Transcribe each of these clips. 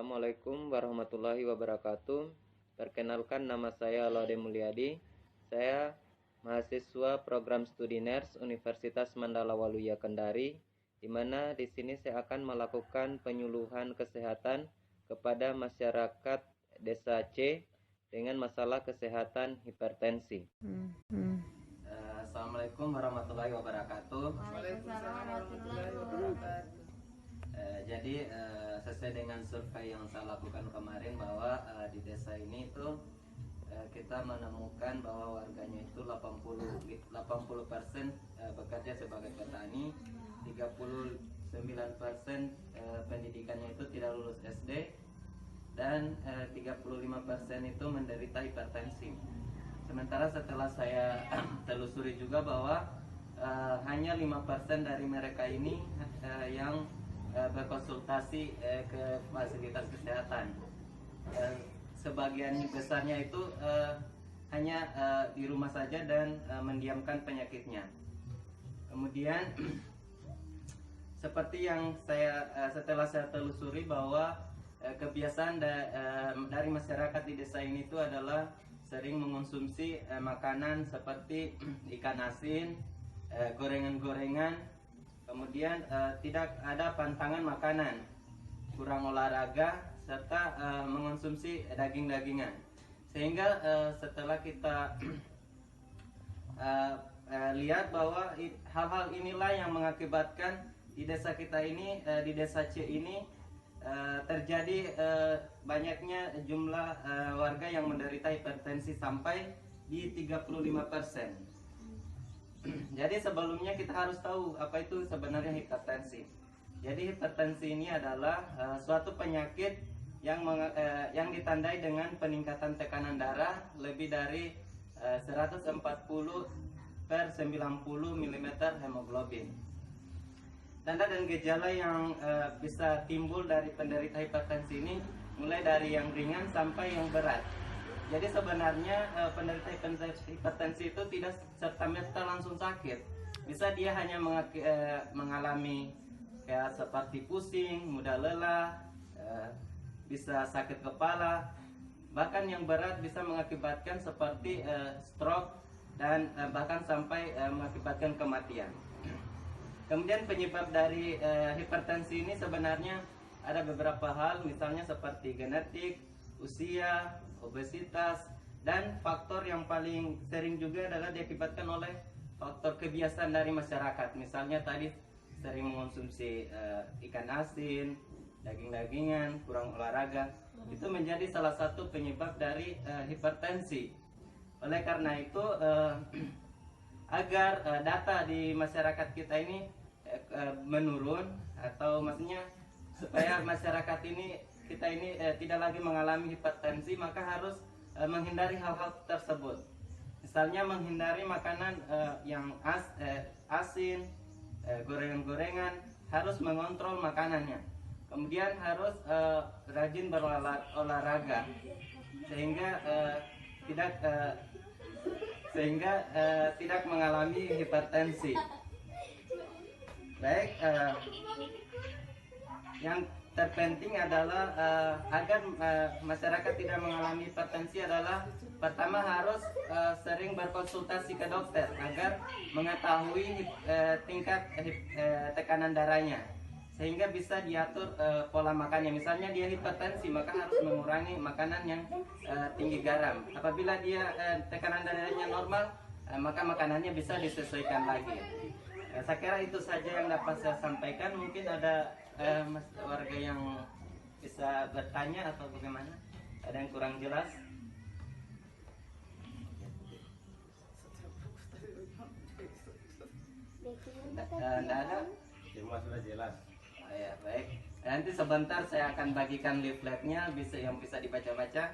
Assalamualaikum warahmatullahi wabarakatuh. Perkenalkan, nama saya Laude Mulyadi. Saya mahasiswa program studi NERS Universitas Mandala Waluya Kendari, di mana di sini saya akan melakukan penyuluhan kesehatan kepada masyarakat Desa C dengan masalah kesehatan hipertensi. Assalamualaikum warahmatullahi wabarakatuh. Waalaikumsalam warahmatullahi wabarakatuh. Jadi sesuai dengan survei yang saya lakukan kemarin bahwa di desa ini itu kita menemukan bahwa warganya itu 80% bekerja sebagai petani, 39% pendidikannya itu tidak lulus SD, dan 35% itu menderita hipertensi. Sementara setelah saya telusuri juga bahwa hanya 5% dari mereka ini yang berkonsultasi ke fasilitas kesehatan. Sebagian besarnya itu hanya di rumah saja dan mendiamkan penyakitnya. Kemudian seperti yang setelah saya telusuri bahwa kebiasaan dari masyarakat di desa ini itu adalah sering mengonsumsi makanan seperti ikan asin, gorengan-gorengan, kemudian tidak ada pantangan makanan, kurang olahraga, serta mengonsumsi daging-dagingan. Sehingga setelah kita lihat bahwa hal-hal inilah yang mengakibatkan di desa kita ini, di desa C ini terjadi banyaknya jumlah warga yang menderita hipertensi sampai di 35%. Jadi sebelumnya kita harus tahu apa itu sebenarnya hipertensi. Jadi hipertensi ini adalah suatu penyakit yang ditandai dengan peningkatan tekanan darah lebih dari 140 per 90 mm hemoglobin. Tanda dan gejala yang bisa timbul dari penderita hipertensi ini mulai dari yang ringan sampai yang berat. Jadi sebenarnya penderita hipertensi itu tidak serta-merta langsung sakit. Bisa dia hanya mengalami kayak seperti pusing, mudah lelah, bisa sakit kepala. Bahkan yang berat bisa mengakibatkan seperti stroke dan bahkan sampai mengakibatkan kematian. Kemudian penyebab dari hipertensi ini sebenarnya ada beberapa hal, misalnya seperti genetik, usia, obesitas, dan faktor yang paling sering juga adalah diakibatkan oleh faktor kebiasaan dari masyarakat. Misalnya tadi sering mengonsumsi ikan asin, daging-dagingan, kurang olahraga, itu menjadi salah satu penyebab dari hipertensi. Oleh karena itu agar data di masyarakat kita ini menurun, atau maksudnya supaya masyarakat kita ini tidak lagi mengalami hipertensi, maka harus menghindari hal-hal tersebut. Misalnya menghindari makanan yang asin, gorengan-gorengan, harus mengontrol makanannya. Kemudian harus rajin berolahraga sehingga tidak mengalami hipertensi. Baik, yang terpenting adalah agar masyarakat tidak mengalami hipertensi adalah pertama harus sering berkonsultasi ke dokter agar mengetahui tingkat tekanan darahnya, sehingga bisa diatur pola makannya. Misalnya dia hipertensi, maka harus mengurangi makanan yang tinggi garam. Apabila dia tekanan darahnya normal, maka makanannya bisa disesuaikan lagi. Saya kira itu saja yang dapat saya sampaikan. Mungkin ada warga yang bisa bertanya atau bagaimana? Ada yang kurang jelas? Tidak ada? Semua sudah jelas. Ya, baik. Nanti sebentar saya akan bagikan leafletnya yang bisa dibaca-baca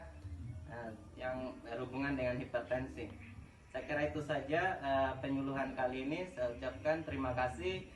yang berhubungan dengan hipertensi. Saya kira itu saja penyuluhan kali ini. Saya ucapkan terima kasih.